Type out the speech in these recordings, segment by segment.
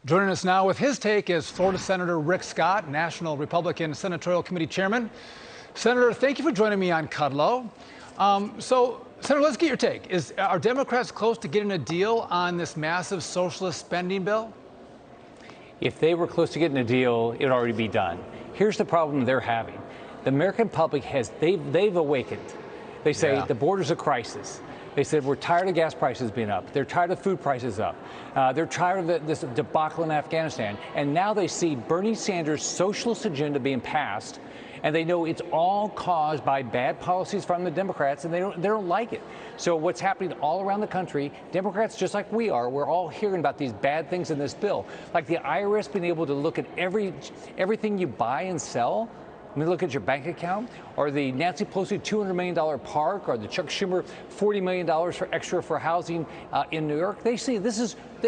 Joining us now with his take is Florida Senator Rick Scott, National Republican Senatorial Committee Chairman. Senator, thank you for joining me on Kudlow. Senator, let's get your take. Are Democrats close to getting a deal on this massive socialist spending bill? If they were close to getting a deal, it would already be done. Here's the problem they're having. The American public they've awakened. They say the border's a crisis. They said, we're tired of gas prices being up. They're tired of food prices up. They're tired of this debacle in Afghanistan. And now they see Bernie Sanders' socialist agenda being passed, and they know it's all caused by bad policies from the Democrats, and they don't like it. So what's happening all around the country, Democrats, just like we are, we're all hearing about these bad things in this bill. Like the IRS being able to look at everything you buy and sell. I mean, look at your bank account, or the Nancy Pelosi $200 million park, or the Chuck Schumer $40 million for extra for housing in New York. They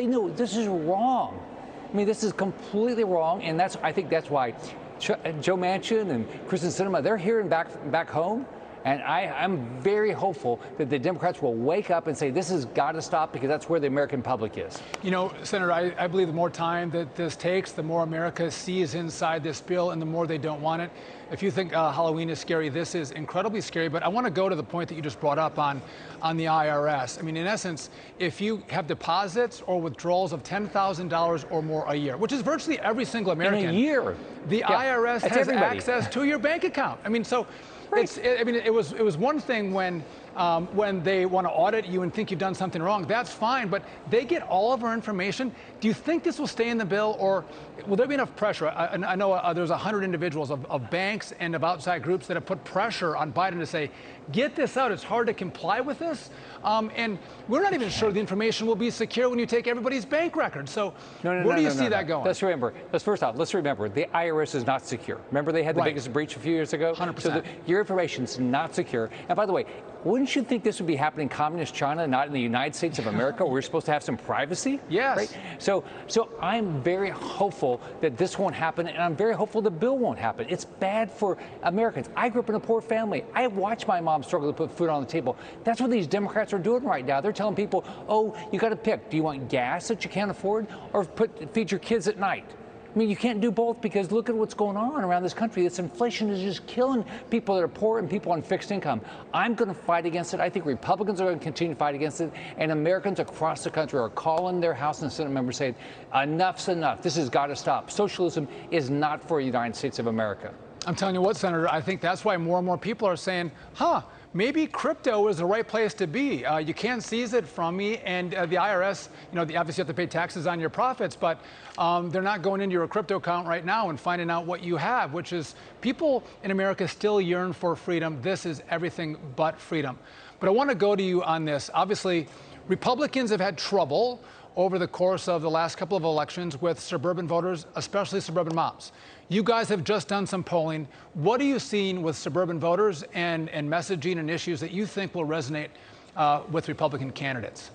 know this is wrong. I mean, this is completely wrong, and I think that's why Joe Manchin and Kristen Sinema, they're hearing back home. And I'm very hopeful that the Democrats will wake up and say this has got to stop, because that's where the American public is. You know, Senator, I believe the more time that this takes, the more America sees inside this bill and the more they don't want it. If you think Halloween is scary, this is incredibly scary. But I want to go to the point that you just brought up on the IRS. I mean, in essence, if you have deposits or withdrawals of $10,000 or more a year, which is virtually every single American. In a year. The IRS has everybody. access to your bank account. I mean, so. Right. It was one thing when they want to audit you and think you've done something wrong. That's fine, but they get all of our information. Do you think this will stay in the bill, or will there be enough pressure? I know there's 100 individuals of banks and of outside groups that have put pressure on Biden to say, get this out. It's hard to comply with this. And we're not even sure the information will be secure when you take everybody's bank records. So where do you see that going? Let's remember, first off, let's remember the IRS is not secure. Remember, they had the biggest breach a few years ago? 100%. So your information is not secure. And by the way, wouldn't you think this would be happening in communist China, not in the United States of America, where we're supposed to have some privacy? Yes. Right? So I'm very hopeful that this won't happen, and I'm very hopeful the bill won't happen. It's bad for Americans. I grew up in a poor family. I watched my mom struggle to put food on the table. That's what these Democrats are doing right now. They're telling people, oh, you got to pick. Do you want gas that you can't afford, or feed your kids at night? I mean, you can't do both, because look at what's going on around this country. This inflation is just killing people that are poor and people on fixed income. I'm going to fight against it. I think Republicans are going to continue to fight against it. And Americans across the country are calling their House and Senate members saying, enough's enough. This has got to stop. Socialism is not for the United States of America. I'm telling you what, Senator, I think that's why more and more people are saying, maybe crypto is the right place to be. You can't seize it from me, and the IRS, obviously you have to pay taxes on your profits, but they're not going into your crypto account right now and finding out what you have, which is people in America still yearn for freedom. This is everything but freedom. But I want to go to you on this. Obviously, Republicans have had trouble over the course of the last couple of elections with suburban voters, especially suburban moms. You guys have just done some polling. What are you seeing with suburban voters and messaging and issues that you think will resonate with Republican candidates?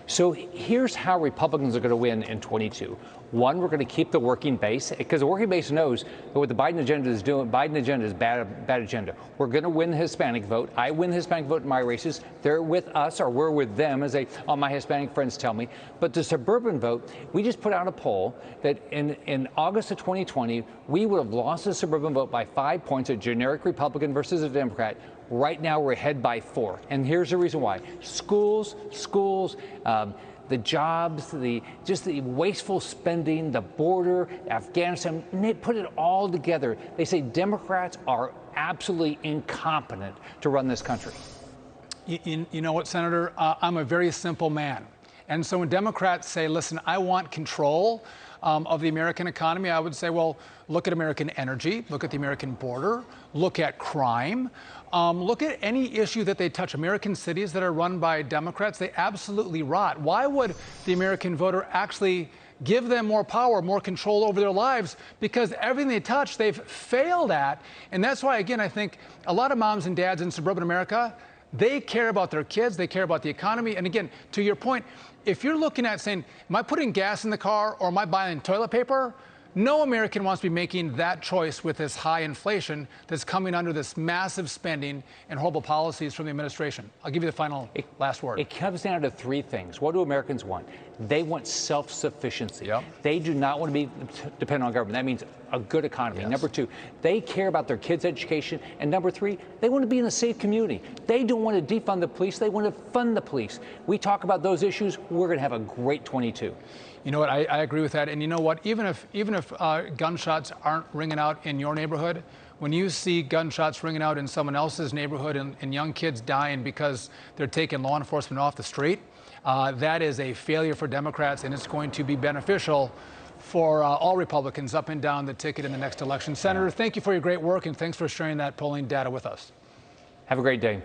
So here's how Republicans are going to win in 22. One, we're going to keep the working base, because the working base knows that what the Biden agenda is doing. Biden agenda is bad agenda. We're going to win the Hispanic vote. I win the Hispanic vote in my races. They're with us, or we're with them, as all my Hispanic friends tell me. But the suburban vote, we just put out a poll that in August of 2020, we would have lost the suburban vote by 5 points, a generic Republican versus a Democrat. Right now, we're ahead by 4. And here's the reason why. Schools, the jobs, the wasteful spending, the border, Afghanistan, and they put it all together. They say Democrats are absolutely incompetent to run this country. You know what, Senator? I'm a very simple man. And so when Democrats say, listen, I want control of the American economy, I would say, well, look at American energy, look at the American border, look at crime, look at any issue that they touch. American cities that are run by Democrats, they absolutely rot. Why would the American voter actually give them more power, more control over their lives? Because everything they touch, they've failed at. And that's why, again, I think a lot of moms and dads in suburban America, they care about their kids, they care about the economy. And again, to your point, if you're looking at saying, am I putting gas in the car or am I buying toilet paper? No American wants to be making that choice with this high inflation that's coming under this massive spending and horrible policies from the administration. I'll give you the last word. It comes down to 3 things. What do Americans want? They want self-sufficiency. Yep. They do not want to be dependent on government. That means a good economy. Yes. Number two, they care about their kids' education. And number three, they want to be in a safe community. They don't want to defund the police. They want to fund the police. We talk about those issues, we're going to have a great 22. You know what? I agree with that. And you know what? Even if gunshots aren't ringing out in your neighborhood, when you see gunshots ringing out in someone else's neighborhood and young kids dying because they're taking law enforcement off the street, that is a failure for Democrats, and it's going to be beneficial for all Republicans up and down the ticket in the next election. Senator, thank you for your great work, and thanks for sharing that polling data with us. Have a great day.